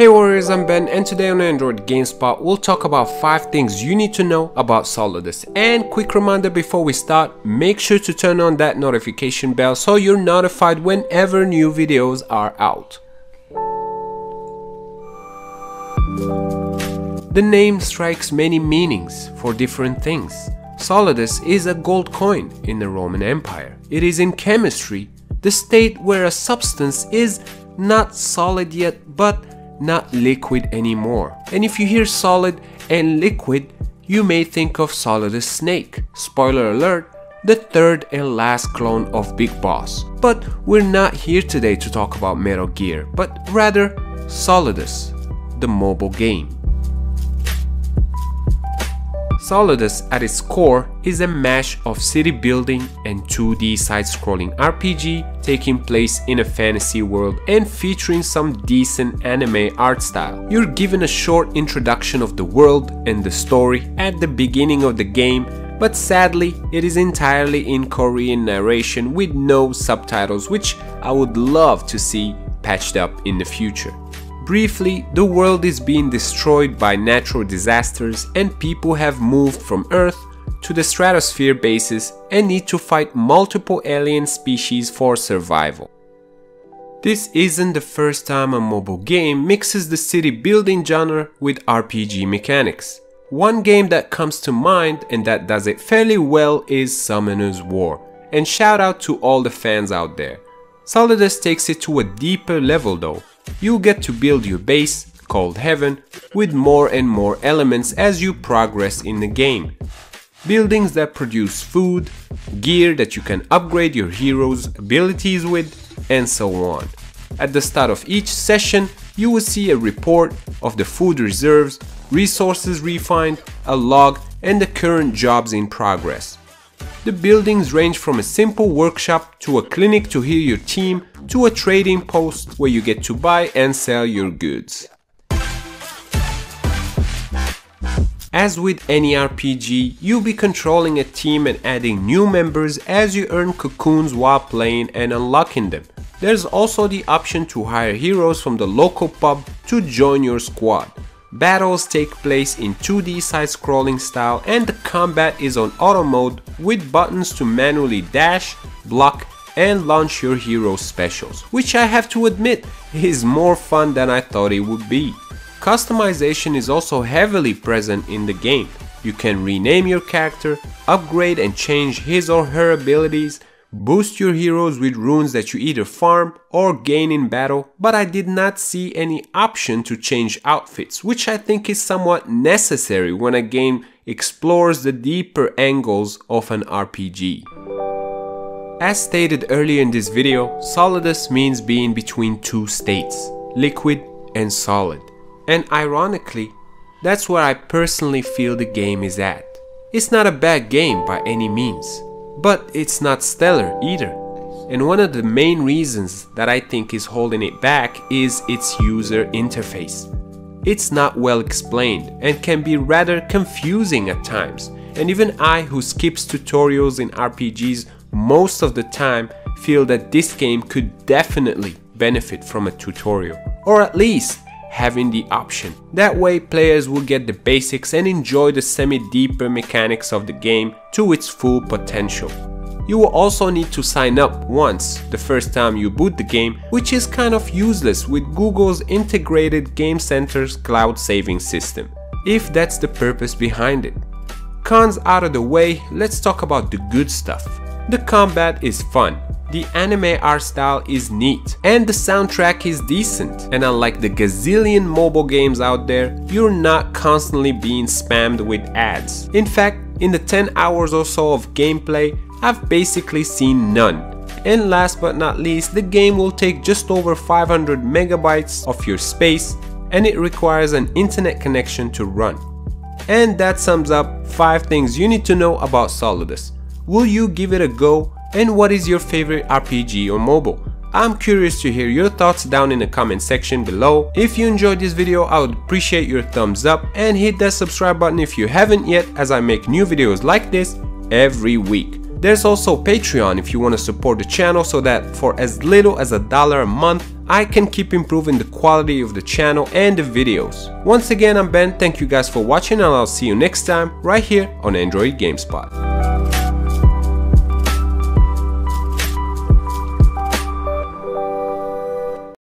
Hey warriors, I'm Ben, and today on Android Gamespot we'll talk about 5 things you need to know about Solidus. And quick reminder before we start, make sure to turn on that notification bell so you're notified whenever new videos are out. The name strikes many meanings for different things. Solidus is a gold coin in the Roman Empire. It is in chemistry, the state where a substance is not solid yet but not liquid anymore. And if you hear solid and liquid, you may think of Solidus Snake. Spoiler alert, the third and last clone of Big Boss. But we're not here today to talk about Metal Gear, but rather Solidus, the mobile game. Solidus at its core is a mash of city building and 2D side-scrolling RPG taking place in a fantasy world and featuring some decent anime art style. You're given a short introduction of the world and the story at the beginning of the game, but sadly it is entirely in Korean narration with no subtitles, which I would love to see patched up in the future. Briefly, the world is being destroyed by natural disasters and people have moved from Earth to the stratosphere bases and need to fight multiple alien species for survival. This isn't the first time a mobile game mixes the city building genre with RPG mechanics. One game that comes to mind and that does it fairly well is Summoner's War, and shout out to all the fans out there. Solidus takes it to a deeper level though. You'll get to build your base, called Heaven, with more and more elements as you progress in the game. Buildings that produce food, gear that you can upgrade your hero's abilities with, and so on. At the start of each session, you will see a report of the food reserves, resources refined, a log, and the current jobs in progress. The buildings range from a simple workshop to a clinic to heal your team to a trading post where you get to buy and sell your goods. As with any RPG, you'll be controlling a team and adding new members as you earn cocoons while playing and unlocking them. There's also the option to hire heroes from the local pub to join your squad. Battles take place in 2D side-scrolling style and the combat is on auto mode with buttons to manually dash, block and launch your hero specials, which I have to admit is more fun than I thought it would be. Customization is also heavily present in the game. You can rename your character, upgrade and change his or her abilities, boost your heroes with runes that you either farm or gain in battle, but I did not see any option to change outfits, which I think is somewhat necessary when a game explores the deeper angles of an RPG. As stated earlier in this video, Solidus means being between two states, liquid and solid. And ironically, that's where I personally feel the game is at. It's not a bad game by any means, but it's not stellar either. And one of the main reasons that I think is holding it back is its user interface. It's not well explained and can be rather confusing at times, and even I, who skips tutorials in RPGs most of the time, feel that this game could definitely benefit from a tutorial, or at least having the option. That way players will get the basics and enjoy the semi-deeper mechanics of the game to its full potential. You will also need to sign up once the first time you boot the game, which is kind of useless with Google's integrated Game Center's cloud saving system, if that's the purpose behind it. Cons out of the way, let's talk about the good stuff. The combat is fun. The anime art style is neat and the soundtrack is decent, and unlike the gazillion mobile games out there, you're not constantly being spammed with ads. In fact, in the 10 hours or so of gameplay, I've basically seen none. And last but not least, the game will take just over 500 megabytes of your space and it requires an internet connection to run. And that sums up 5 things you need to know about Solidus. Will you give it a go? And what is your favorite RPG or mobile? I'm curious to hear your thoughts down in the comment section below. If you enjoyed this video, I would appreciate your thumbs up and hit that subscribe button if you haven't yet, as I make new videos like this every week. There's also Patreon if you want to support the channel so that for as little as $1 a month, I can keep improving the quality of the channel and the videos. Once again, I'm Ben, thank you guys for watching and I'll see you next time right here on Android Gamespot.